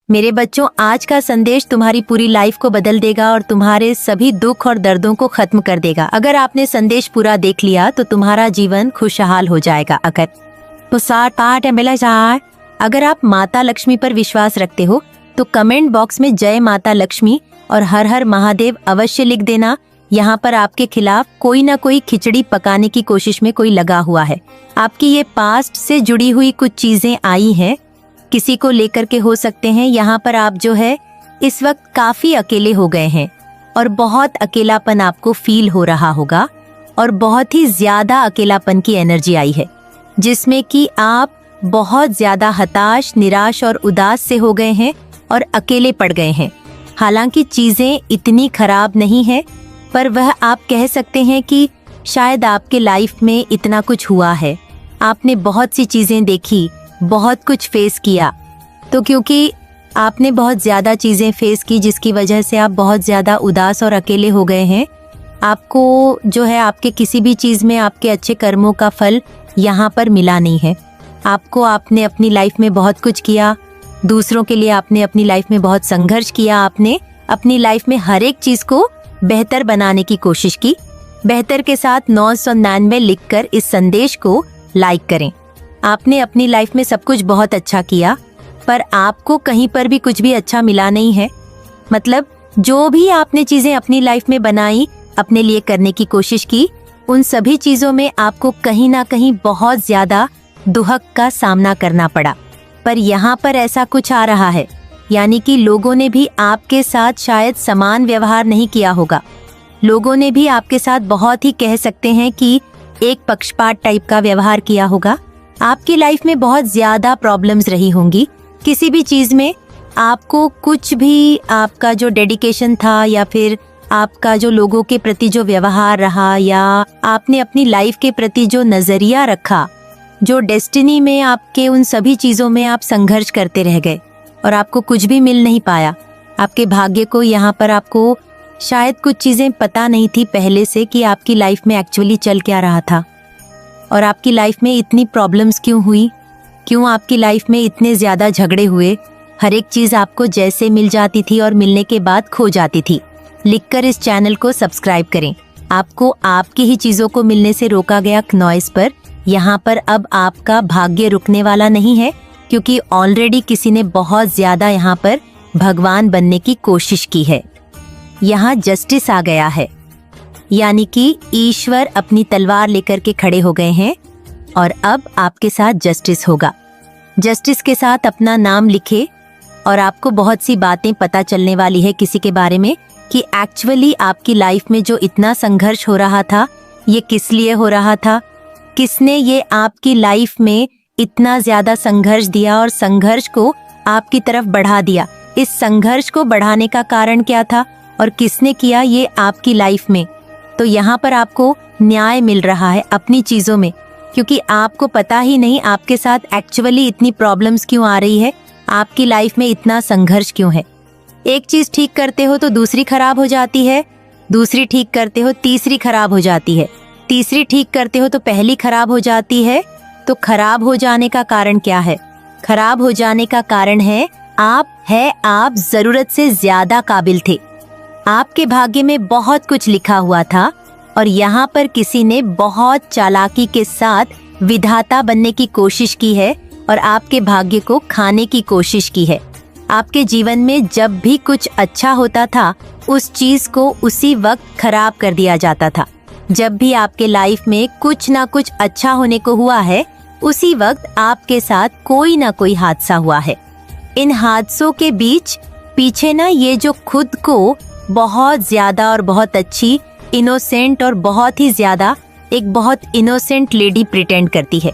मेरे बच्चों, आज का संदेश तुम्हारी पूरी लाइफ को बदल देगा और तुम्हारे सभी दुख और दर्दों को खत्म कर देगा। अगर आपने संदेश पूरा देख लिया तो तुम्हारा जीवन खुशहाल हो जाएगा। अगर आप माता लक्ष्मी पर विश्वास रखते हो तो कमेंट बॉक्स में जय माता लक्ष्मी और हर हर महादेव अवश्य लिख देना। यहाँ पर आपके खिलाफ कोई ना कोई खिचड़ी पकाने की कोशिश में कोई लगा हुआ है। आपकी ये पास्ट से जुड़ी हुई कुछ चीजें आई हैं, किसी को लेकर के हो सकते हैं। यहाँ पर आप जो है इस वक्त काफी अकेले हो गए हैं और बहुत अकेलापन आपको फील हो रहा होगा और बहुत ही ज्यादा अकेलापन की एनर्जी आई है, जिसमें कि आप बहुत ज्यादा हताश, निराश और उदास से हो गए हैं और अकेले पड़ गए हैं। हालांकि चीजें इतनी खराब नहीं है, पर वह आप कह सकते हैं कि शायद आपके लाइफ में इतना कुछ हुआ है। आपने बहुत सी चीजें देखी, बहुत कुछ फेस किया, तो क्योंकि आपने बहुत ज़्यादा चीज़ें फेस की जिसकी वजह से आप बहुत ज़्यादा उदास और अकेले हो गए हैं। आपको जो है आपके किसी भी चीज़ में आपके अच्छे कर्मों का फल यहाँ पर मिला नहीं है। आपने अपनी लाइफ में बहुत कुछ किया, दूसरों के लिए आपने अपनी लाइफ में बहुत संघर्ष किया। आपने अपनी लाइफ में हर एक चीज़ को बेहतर बनाने की कोशिश की। बेहतर के साथ 999 लिखकर इस संदेश को लाइक करें। आपने अपनी लाइफ में सब कुछ बहुत अच्छा किया, पर आपको कहीं पर भी कुछ भी अच्छा मिला नहीं है। मतलब जो भी आपने चीजें अपनी लाइफ में बनाई, अपने लिए करने की कोशिश की, उन सभी चीजों में आपको कहीं ना कहीं बहुत ज्यादा दुहक का सामना करना पड़ा। पर यहाँ पर ऐसा कुछ आ रहा है, यानी कि लोगों ने भी आपके साथ शायद समान व्यवहार नहीं किया होगा। लोगों ने भी आपके साथ बहुत ही कह सकते हैं कि एक पक्षपात टाइप का व्यवहार किया होगा। आपकी लाइफ में बहुत ज्यादा प्रॉब्लम्स रही होंगी। किसी भी चीज में आपको कुछ भी, आपका जो डेडिकेशन था या फिर आपका जो लोगों के प्रति जो व्यवहार रहा, या आपने अपनी लाइफ के प्रति जो नजरिया रखा, जो डेस्टिनी में आपके, उन सभी चीजों में आप संघर्ष करते रह गए और आपको कुछ भी मिल नहीं पाया। आपके भाग्य को, यहाँ पर आपको शायद कुछ चीजें पता नहीं थी पहले से कि आपकी लाइफ में एक्चुअली चल क्या रहा था और आपकी लाइफ में इतनी प्रॉब्लम्स क्यों हुई, क्यों आपकी लाइफ में इतने ज्यादा झगड़े हुए। हर एक चीज आपको जैसे मिल जाती थी और मिलने के बाद खो जाती थी। लिखकर इस चैनल को सब्सक्राइब करें। आपको आपकी ही चीजों को मिलने से रोका गया नॉइस पर। यहाँ पर अब आपका भाग्य रुकने वाला नहीं है, क्योंकि ऑलरेडी किसी ने बहुत ज्यादा यहाँ पर भगवान बनने की कोशिश की है। यहाँ जस्टिस आ गया है, यानी कि ईश्वर अपनी तलवार लेकर के खड़े हो गए हैं और अब आपके साथ जस्टिस होगा। जस्टिस के साथ अपना नाम लिखे और आपको बहुत सी बातें पता चलने वाली है किसी के बारे में कि एक्चुअली आपकी लाइफ में जो इतना संघर्ष हो रहा था, ये किस लिए हो रहा था, किसने ये आपकी लाइफ में इतना ज्यादा संघर्ष दिया और संघर्ष को आपकी तरफ बढ़ा दिया। इस संघर्ष को बढ़ाने का कारण क्या था और किसने किया ये आपकी लाइफ में। तो यहाँ पर आपको न्याय मिल रहा है अपनी चीजों में, क्योंकि आपको पता ही नहीं आपके साथ एक्चुअली इतनी प्रॉब्लम्स क्यों आ रही है, आपकी लाइफ में इतना संघर्ष क्यों है। एक चीज ठीक करते हो तो दूसरी खराब हो जाती है, दूसरी ठीक करते हो तीसरी खराब हो जाती है, तीसरी ठीक करते हो तो पहली खराब हो जाती है। तो खराब हो जाने का कारण क्या है? खराब हो जाने का कारण है आप जरूरत से ज्यादा काबिल थे। आपके भाग्य में बहुत कुछ लिखा हुआ था और यहाँ पर किसी ने बहुत चालाकी के साथ विधाता बनने की कोशिश की है और आपके भाग्य को खाने की कोशिश की है। आपके जीवन में जब भी कुछ अच्छा होता था, उस चीज को उसी वक्त खराब कर दिया जाता था। जब भी आपके लाइफ में कुछ ना कुछ अच्छा होने को हुआ है, उसी वक्त आपके साथ कोई ना कोई हादसा हुआ है। इन हादसों के पीछे ना ये जो खुद को बहुत ज्यादा और बहुत अच्छी, इनोसेंट और बहुत ही ज्यादा एक बहुत इनोसेंट लेडी प्रिटेंड करती है,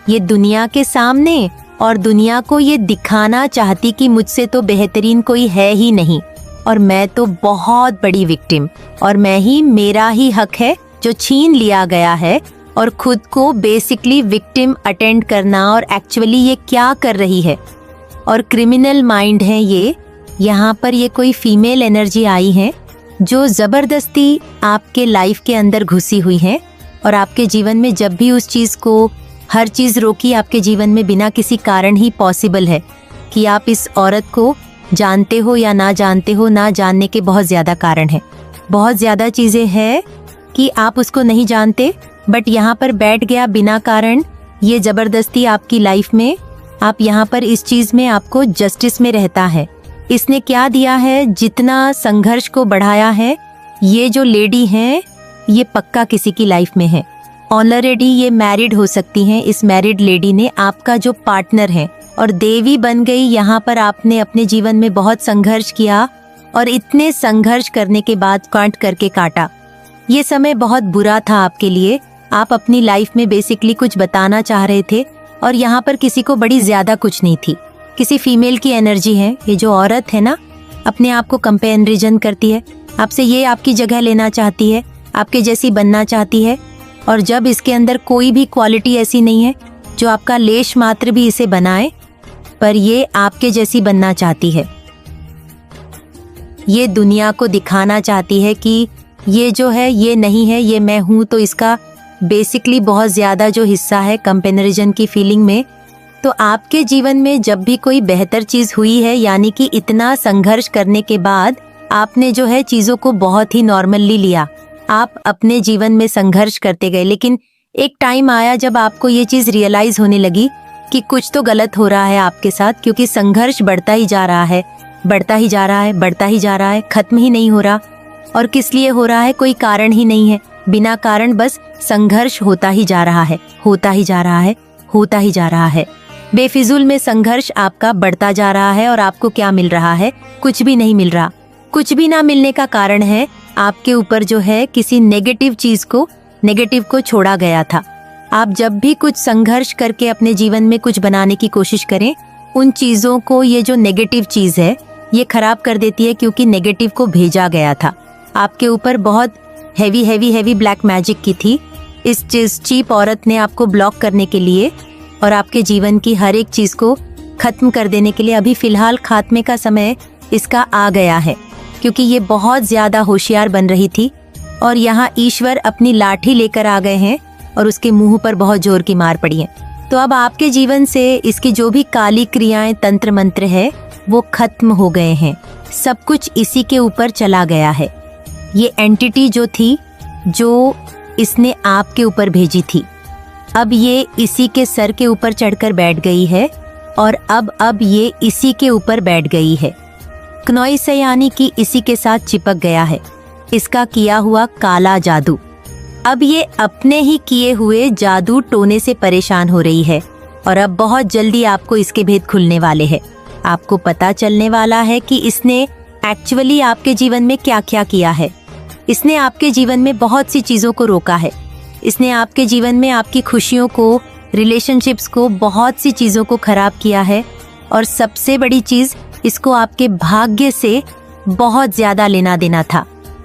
ये दुनिया के सामने, और दुनिया को ये दिखाना चाहती कि मुझसे तो बेहतरीन कोई है ही नहीं और मैं तो बहुत बड़ी विक्टिम, और मेरा ही हक है जो छीन लिया गया है। और खुद को बेसिकली विक्टिम अटेंड करना, और एक्चुअली ये क्या कर रही है, और क्रिमिनल माइंड है ये। यहाँ पर ये कोई फीमेल एनर्जी आई है जो जबरदस्ती आपके लाइफ के अंदर घुसी हुई है और आपके जीवन में जब भी उस चीज को, हर चीज रोकी आपके जीवन में बिना किसी कारण ही पॉसिबल है कि आप इस औरत को जानते हो या ना जानते हो, ना जानने के बहुत ज़्यादा कारण हैं। बहुत ज़्यादा चीज़ें हैं कि आप उसको नहीं जानते, बट यहाँ पर बैठ गया बिना कारण ये ज़बरदस्ती आपकी लाइफ में। आप यहाँ पर इस चीज़ में आपको जस्टिस में रहता है। इसने क्या दिया है, जितना संघर्ष को बढ़ाया है, ये जो लेडी हैं ये पक्का किसी की लाइफ में है। ऑलरेडी ये मैरिड हो सकती हैं। इस मैरिड लेडी ने आपका जो पार्टनर है और देवी बन गई। यहाँ पर आपने अपने जीवन में बहुत संघर्ष किया और इतने संघर्ष करने के बाद काट करके काटा। ये समय बहुत बुरा था आपके लिए। आप अपनी लाइफ में बेसिकली कुछ बताना चाह रहे थे और यहाँ पर किसी को बड़ी ज्यादा कुछ नहीं थी। किसी फीमेल की एनर्जी है। ये जो औरत है ना, अपने आप को कंपैरिजन करती है आपसे, ये आपकी जगह लेना चाहती है, आपके जैसी बनना चाहती है। और जब इसके अंदर कोई भी क्वालिटी ऐसी नहीं है जो आपका लेश मात्र भी इसे बनाए, पर ये आपके जैसी बनना चाहती है। ये दुनिया को दिखाना चाहती है कि ये जो है ये नहीं है, ये मैं हूँ। तो इसका बेसिकली बहुत ज़्यादा जो हिस्सा है कंपैरिजन की फीलिंग में। तो आपके जीवन में जब भी कोई बेहतर चीज़ हुई है, यानी कि इतना संघर्ष करने के बाद आपने जो है चीज़ों को बहुत ही नॉर्मली लिया। आप अपने जीवन में संघर्ष करते गए, लेकिन एक टाइम आया जब आपको ये चीज़ रियलाइज होने लगी कि कुछ तो गलत हो रहा है आपके साथ, क्योंकि संघर्ष बढ़ता ही जा रहा है, बढ़ता ही जा रहा है, बढ़ता ही जा रहा है, खत्म ही नहीं हो रहा। और किस लिए हो रहा है? कोई कारण ही नहीं है। बिना कारण बस संघर्ष होता ही जा रहा है, होता ही जा रहा है, होता ही जा रहा है। बेफिजूल में संघर्ष आपका बढ़ता जा रहा है और आपको क्या मिल रहा है? कुछ भी नहीं मिल रहा। कुछ भी ना मिलने का कारण है आपके ऊपर जो है किसी नेगेटिव चीज को, नेगेटिव को छोड़ा गया था। आप जब भी कुछ संघर्ष करके अपने जीवन में कुछ बनाने की कोशिश करें, उन चीजों को ये जो नेगेटिव चीज है ये खराब कर देती है, क्योंकि नेगेटिव को भेजा गया था आपके ऊपर। बहुत हैवी ब्लैक मैजिक की थी इस चीप औरत ने आपको ब्लॉक करने के लिए और आपके जीवन की हर एक चीज को खत्म कर देने के लिए। अभी फिलहाल खात्मे का समय इसका आ गया है, क्योंकि ये बहुत ज्यादा होशियार बन रही थी और यहाँ ईश्वर अपनी लाठी लेकर आ गए हैं और उसके मुंह पर बहुत जोर की मार पड़ी है। तो अब आपके जीवन से इसकी जो भी काली क्रियाएं, तंत्र मंत्र है, वो खत्म हो गए हैं। सब कुछ इसी के ऊपर चला गया है। ये एंटिटी जो थी, जो इसने आपके ऊपर भेजी थी, अब ये इसी के सर के ऊपर चढ़कर बैठ गई है और अब ये इसी के ऊपर बैठ गई है। क्नोई से यानी कि इसी के साथ चिपक गया है इसका किया हुआ काला जादू। अब ये अपने ही किए हुए जादू टोने से परेशान हो रही है और अब बहुत जल्दी आपको इसके भेद खुलने वाले हैं। आपको पता चलने वाला है कि इसने एक्चुअली आपके जीवन में क्या क्या किया है। इसने आपके जीवन में बहुत सी चीज़ों को रोका है। इसने आपके जीवन में आपकी खुशियों को, रिलेशनशिप्स को, बहुत सी चीज़ों को खराब किया है। और सबसे बड़ी चीज़, इसको आपके भाग्य से बहुत ज़्यादा लेना देना था।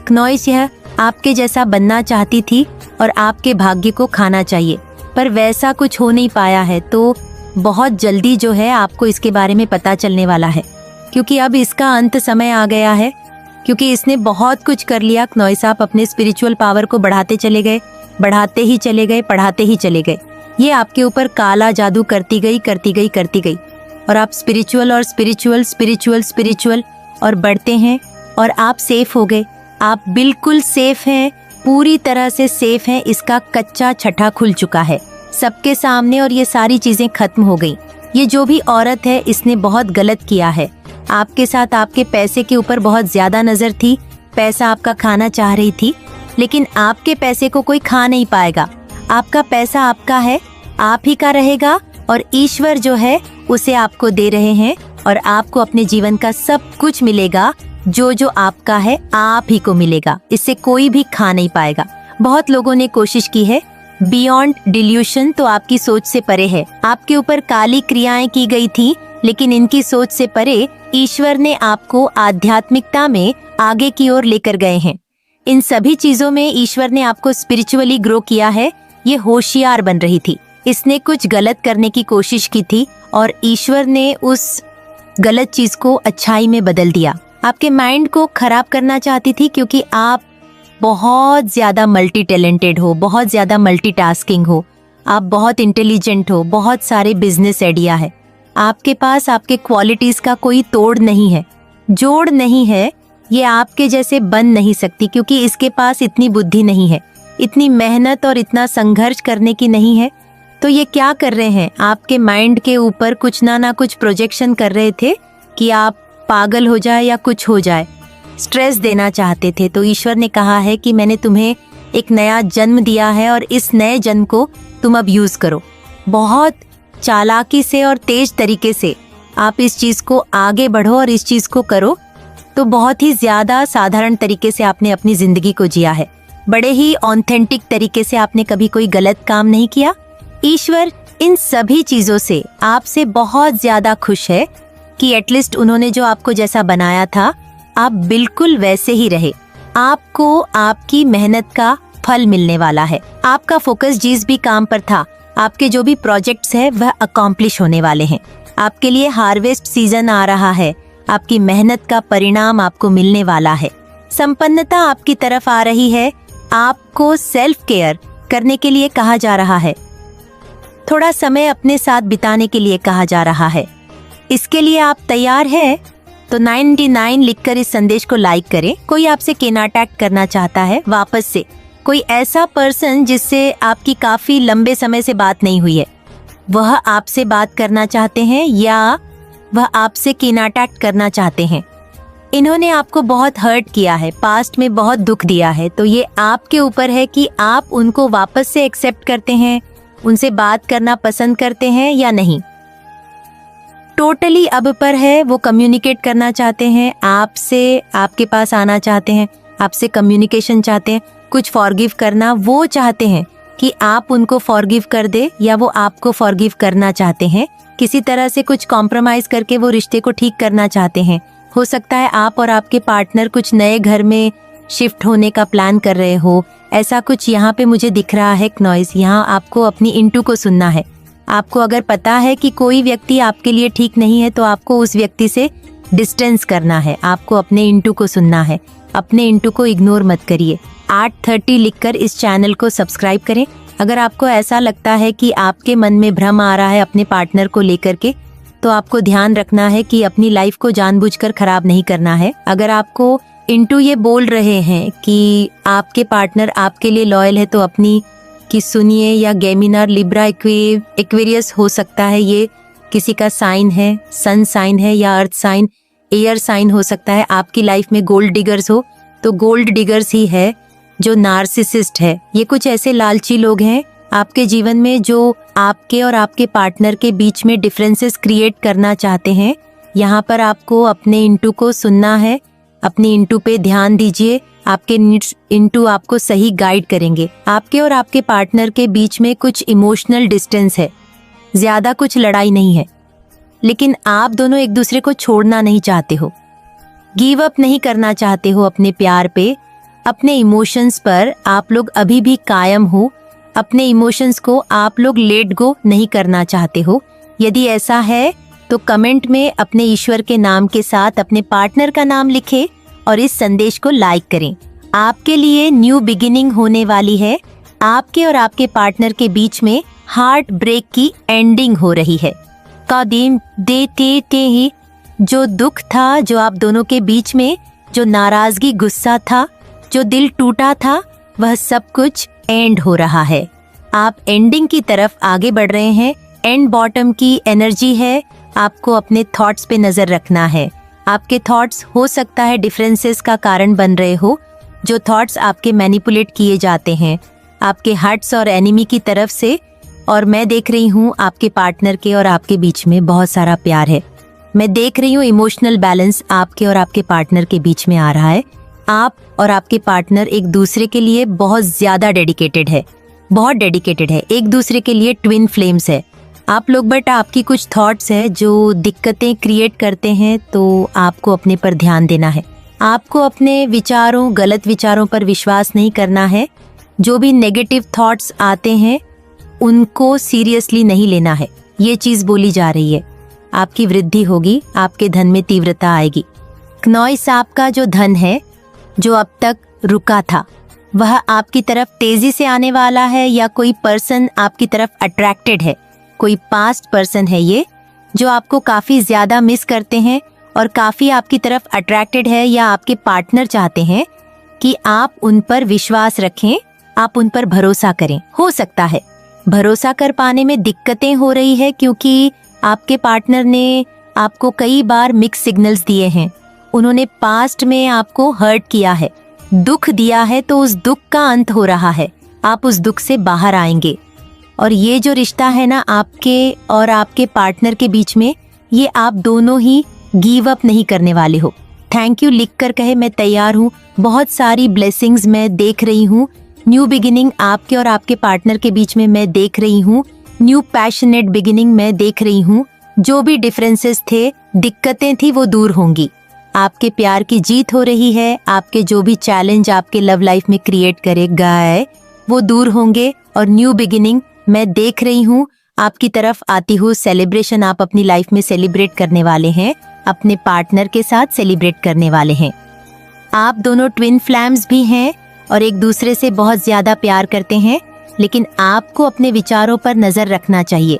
क्नोइस यह आपके जैसा बनना चाहती थी और आपके भाग्य को खाना चाहिए, पर वैसा कुछ हो नहीं पाया है। तो बहुत जल्दी जो है आपको इसके बारे में पता चलने वाला है, क्योंकि अब इसका अंत समय आ गया है। क्योंकि इसने बहुत कुछ कर लिया। क्नोइस, आप अपने स्पिरिचुअल पावर को बढ़ाते चले गए, बढ़ाते ही चले गए, पढ़ाते ही चले गए। ये आपके ऊपर काला जादू करती गई और आप स्पिरिचुअल और स्पिरिचुअल और बढ़ते हैं और आप सेफ हो गए। आप बिल्कुल सेफ हैं, पूरी तरह से सेफ हैं। इसका कच्चा छठा खुल चुका है सबके सामने और ये सारी चीजें खत्म हो गई। ये जो भी औरत है, इसने बहुत गलत किया है आपके साथ। आपके पैसे के ऊपर बहुत ज्यादा नजर थी, पैसा आपका खाना चाह रही थी, लेकिन आपके पैसे को कोई खा नहीं पाएगा। आपका पैसा आपका है, आप ही का रहेगा और ईश्वर जो है उसे आपको दे रहे हैं और आपको अपने जीवन का सब कुछ मिलेगा। जो आपका है आप ही को मिलेगा, इससे कोई भी खा नहीं पाएगा। बहुत लोगों ने कोशिश की है, बियॉन्ड डिल्यूशन तो आपकी सोच से परे है। आपके ऊपर काली क्रियाएं की गई थी, लेकिन इनकी सोच से परे ईश्वर ने आपको आध्यात्मिकता में आगे की ओर लेकर गए हैं। इन सभी चीजों में ईश्वर ने आपको स्पिरिचुअली ग्रो किया है। ये होशियार बन रही थी, इसने कुछ गलत करने की कोशिश की थी और ईश्वर ने उस गलत चीज को अच्छाई में बदल दिया। आपके माइंड को खराब करना चाहती थी, क्योंकि आप बहुत ज्यादा मल्टी टैलेंटेड हो, बहुत ज्यादा मल्टीटास्किंग हो, आप बहुत इंटेलिजेंट हो, बहुत सारे बिजनेस आइडिया है, आपके पास आपके क्वालिटीज का कोई तोड़ नहीं है, जोड़ नहीं है। ये आपके जैसे बन नहीं सकती क्योंकि इसके पास इतनी बुद्धि नहीं है, इतनी मेहनत और इतना संघर्ष करने की नहीं है। तो ये क्या कर रहे हैं, आपके माइंड के ऊपर कुछ ना कुछ प्रोजेक्शन कर रहे थे कि आप पागल हो जाए या कुछ हो जाए, स्ट्रेस देना चाहते थे। तो ईश्वर ने कहा है कि मैंने तुम्हें एक नया जन्म दिया है और इस नए जन्म को तुम अब यूज करो। बहुत चालाकी से और तेज तरीके से आप इस चीज को आगे बढ़ो और इस चीज को करो। तो बहुत ही ज्यादा साधारण तरीके से आपने अपनी जिंदगी को जिया है, बड़े ही ऑथेंटिक तरीके से आपने कभी कोई गलत काम नहीं किया। ईश्वर इन सभी चीजों से आपसे बहुत ज्यादा खुश है कि एटलीस्ट उन्होंने जो आपको जैसा बनाया था आप बिल्कुल वैसे ही रहे। आपको आपकी मेहनत का फल मिलने वाला है। आपका फोकस जिस भी काम पर था, आपके जो भी प्रोजेक्ट्स है वह अकॉम्प्लिश होने वाले हैं। आपके लिए हार्वेस्ट सीजन आ रहा है, आपकी मेहनत का परिणाम आपको मिलने वाला है। संपन्नता आपकी तरफ आ रही है। आपको सेल्फ केयर करने के लिए कहा जा रहा है, थोड़ा समय अपने साथ बिताने के लिए कहा जा रहा है। इसके लिए आप तैयार हैं? तो 99 लिखकर इस संदेश को लाइक करें। कोई आपसे कॉन्टैक्ट करना चाहता है वापस से, कोई ऐसा पर्सन जिससे आपकी काफी लंबे समय से बात नहीं हुई है, वह आपसे बात करना चाहते हैं या वह आपसे कॉन्टैक्ट करना चाहते हैं। इन्होंने आपको बहुत हर्ट किया है, पास्ट में बहुत दुख दिया है। तो ये आपके ऊपर है कि आप उनको वापस से एक्सेप्ट करते हैं, उनसे बात करना पसंद करते हैं या नहीं। टोटली अब पर है, वो कम्युनिकेट करना चाहते हैं आपसे, आपके पास आना चाहते हैं, आपसे कम्युनिकेशन चाहते हैं, कुछ फॉरगिव करना वो चाहते हैं कि आप उनको फॉरगिव कर दे या वो आपको फॉरगिव करना चाहते हैं। किसी तरह से कुछ कॉम्प्रोमाइज करके वो रिश्ते को ठीक करना चाहते हैं। हो सकता है आप और आपके पार्टनर कुछ नए घर में शिफ्ट होने का प्लान कर रहे हो, ऐसा कुछ यहाँ पे मुझे दिख रहा है। नॉइज, यहाँ आपको अपनी इंटू को सुनना है। आपको अगर पता है कि कोई व्यक्ति आपके लिए ठीक नहीं है तो आपको उस व्यक्ति से डिस्टेंस करना है। आपको अपने इंटू को सुनना है, अपने इंटू को इग्नोर मत करिए। 8:30 लिखकर इस चैनल को सब्सक्राइब करें। अगर आपको ऐसा लगता है कि आपके मन में भ्रम आ रहा है अपने पार्टनर को लेकर के, तो आपको ध्यान रखना है कि अपनी लाइफ को जानबूझकर खराब नहीं करना है। अगर आपको इंटू ये बोल रहे हैं कि आपके पार्टनर आपके लिए लॉयल है तो अपनी की सुनिए, या गेमिनर, लिब्रा, एक्वेरियस हो सकता है, ये किसी का साइन है, सन साइन है या अर्थ साइन, एयर साइन हो सकता है। आपकी लाइफ में गोल्ड डिगर्स हो तो गोल्ड डिगर्स ही है जो नार्सिसिस्ट है। ये कुछ ऐसे लालची लोग हैं आपके जीवन में जो आपके और आपके पार्टनर के बीच में डिफरेंसेस क्रिएट करना चाहते हैं। यहाँ पर आपको अपने इंटू को सुनना है, अपनी इंटू पे ध्यान दीजिए। आपके इंटू आपको सही गाइड करेंगे। आपके और आपके पार्टनर के बीच में कुछ इमोशनल डिस्टेंस है, ज्यादा कुछ लड़ाई नहीं है, लेकिन आप दोनों एक दूसरे को छोड़ना नहीं चाहते हो, गिव अप नहीं करना चाहते हो अपने प्यार पे, अपने इमोशंस पर आप लोग अभी भी कायम हो। अपने इमोशंस को आप लोग लेट गो नहीं करना चाहते हो। यदि ऐसा है तो कमेंट में अपने ईश्वर के नाम के साथ अपने पार्टनर का नाम लिखें और इस संदेश को लाइक करें। आपके लिए न्यू बिगिनिंग होने वाली है। आपके और आपके पार्टनर के बीच में हार्ट ब्रेक की एंडिंग हो रही है। कदीम देते ही जो दुख था, जो आप दोनों के बीच में जो नाराजगी, गुस्सा था, जो दिल टूटा था, वह सब कुछ एंड हो रहा है। आप एंडिंग की तरफ आगे बढ़ रहे हैं। एंड बॉटम की एनर्जी है। आपको अपने थॉट्स पे नजर रखना है। आपके थॉट्स हो सकता है डिफरेंसेस का कारण बन रहे हो। जो थॉट्स आपके मैनिपुलेट किए जाते हैं आपके हर्ट्स और एनिमी की तरफ से, और मैं देख रही हूँ आपके पार्टनर के और आपके बीच में बहुत सारा प्यार है। मैं देख रही हूँ इमोशनल बैलेंस आपके और आपके पार्टनर के बीच में आ रहा है। आप और आपके पार्टनर एक दूसरे के लिए बहुत ज्यादा डेडिकेटेड है, बहुत डेडिकेटेड है, एक दूसरे के लिए ट्विन फ्लेम्स है आप लोग। बट आपकी कुछ थॉट्स है जो दिक्कतें क्रिएट करते हैं, तो आपको अपने पर ध्यान देना है। आपको अपने विचारों, गलत विचारों पर विश्वास नहीं करना है। जो भी नेगेटिव थॉट्स आते हैं उनको सीरियसली नहीं लेना है। ये चीज बोली जा रही है। आपकी वृद्धि होगी, आपके धन में तीव्रता आएगी। क्नॉइस, आपका जो धन है जो अब तक रुका था वह आपकी तरफ तेजी से आने वाला है, या कोई पर्सन आपकी तरफ अट्रैक्टेड है, कोई पास्ट पर्सन है ये जो आपको काफी ज्यादा मिस करते हैं और काफी आपकी तरफ अट्रैक्टेड है, या आपके पार्टनर चाहते हैं कि आप उन पर विश्वास रखें, आप उन पर भरोसा करें। हो सकता है भरोसा कर पाने में दिक्कतें हो रही है क्योंकि आपके पार्टनर ने आपको कई बार मिक्स सिग्नल्स दिए हैं। उन्होंने पास्ट में आपको हर्ट किया है, दुख दिया है, तो उस दुख का अंत हो रहा है। आप उस दुख से बाहर आएंगे और ये जो रिश्ता है ना आपके और आपके पार्टनर के बीच में, ये आप दोनों ही गिव अप नहीं करने वाले हो। थैंक यू लिख कर कहे मैं तैयार हूँ। बहुत सारी ब्लेसिंग्स मैं देख रही हूँ। न्यू बिगिनिंग आपके और आपके पार्टनर के बीच में मैं देख रही हूँ। न्यू पैशनेट बिगिनिंग मैं देख रही हूँ। जो भी डिफरेंसेस थे, दिक्कतें थी, वो दूर होंगी। आपके प्यार की जीत हो रही है। आपके जो भी चैलेंज आपके लव लाइफ में क्रिएट करेगा है, वो दूर होंगे और न्यू बिगिनिंग मैं देख रही हूँ आपकी तरफ आती हूँ। सेलिब्रेशन आप अपनी लाइफ में सेलिब्रेट करने वाले हैं, अपने पार्टनर के साथ सेलिब्रेट करने वाले हैं। आप दोनों ट्विन फ्लैम्स भी हैं और एक दूसरे से बहुत ज्यादा प्यार करते हैं, लेकिन आपको अपने विचारों पर नजर रखना चाहिए।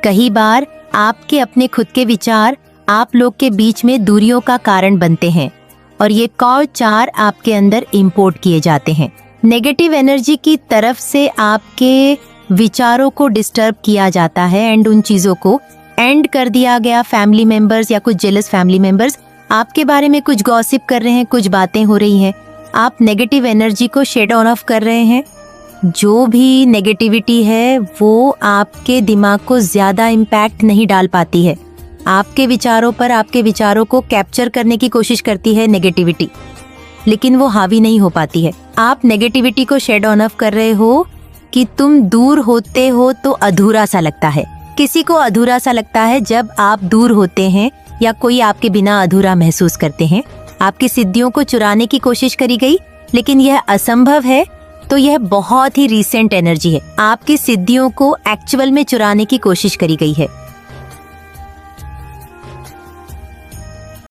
कई बार आपके अपने खुद के विचार आप लोग के बीच में दूरियों का कारण बनते हैं और ये कौचार आपके अंदर इंपोर्ट किए जाते हैं। नेगेटिव एनर्जी की तरफ से आपके विचारों को डिस्टर्ब किया जाता है एंड उन चीजों को एंड कर दिया गया। फैमिली मेंबर्स या कुछ जेलस फैमिली मेंबर्स आपके बारे में कुछ गॉसिप कर रहे हैं, कुछ बातें हो रही हैं। आप नेगेटिव एनर्जी को शेड ऑन ऑफ कर रहे हैं। जो भी नेगेटिविटी है वो आपके दिमाग को ज्यादा इम्पैक्ट नहीं डाल पाती है। आपके विचारों पर, आपके विचारों को कैप्चर करने की कोशिश करती है नेगेटिविटी, लेकिन वो हावी नहीं हो पाती है। आप नेगेटिविटी को शेड ऑन ऑफ कर रहे हो कि तुम दूर होते हो तो अधूरा सा लगता है। किसी को अधूरा सा लगता है जब आप दूर होते हैं या कोई आपके बिना अधूरा महसूस करते हैं। आपकी सिद्धियों को चुराने की कोशिश करी गई, लेकिन यह असंभव है। तो यह बहुत ही रीसेंट एनर्जी है। आपकी सिद्धियों को एक्चुअल में चुराने की कोशिश करी गई है।